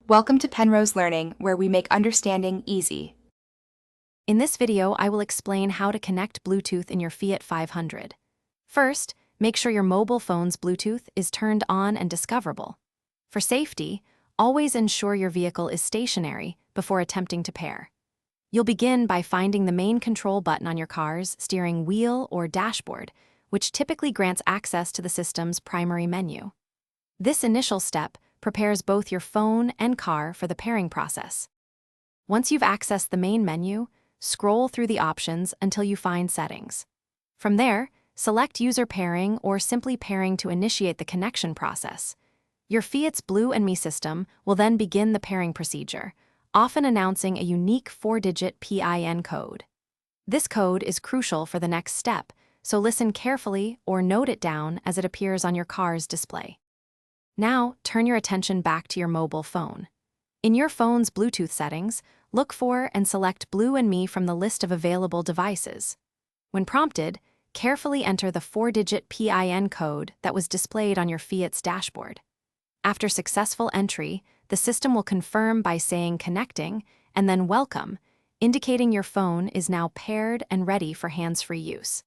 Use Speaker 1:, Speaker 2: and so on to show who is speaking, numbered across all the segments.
Speaker 1: Welcome to Penrose Learning, where we make understanding easy.
Speaker 2: In this video, I will explain how to connect Bluetooth in your Fiat 500. First, make sure your mobile phone's Bluetooth is turned on and discoverable. For safety, always ensure your vehicle is stationary before attempting to pair. You'll begin by finding the main control button on your car's steering wheel or dashboard, which typically grants access to the system's primary menu. This initial step prepares both your phone and car for the pairing process. Once you've accessed the main menu, scroll through the options until you find Settings. From there, select User Pairing or simply Pairing to initiate the connection process. Your Fiat's Blue and Me system will then begin the pairing procedure, often announcing a unique 4-digit PIN code. This code is crucial for the next step, so listen carefully or note it down as it appears on your car's display. Now, turn your attention back to your mobile phone. In your phone's Bluetooth settings, look for and select Blue and Me from the list of available devices. When prompted, carefully enter the 4-digit PIN code that was displayed on your Fiat's dashboard. After successful entry, the system will confirm by saying Connecting and then Welcome, indicating your phone is now paired and ready for hands-free use.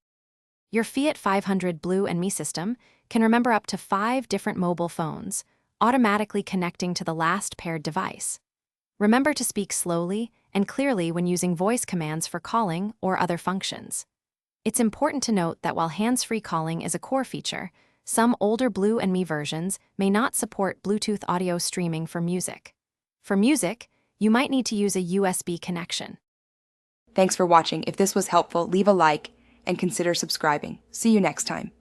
Speaker 2: Your Fiat 500 Blue and Me system can remember up to 5 different mobile phones, automatically connecting to the last paired device. Remember to speak slowly and clearly when using voice commands for calling or other functions. It's important to note that while hands-free calling is a core feature, some older Blue and Me versions may not support Bluetooth audio streaming for music. For music, you might need to use a USB connection.
Speaker 1: Thanks for watching. If this was helpful, leave a like and consider subscribing. See you next time.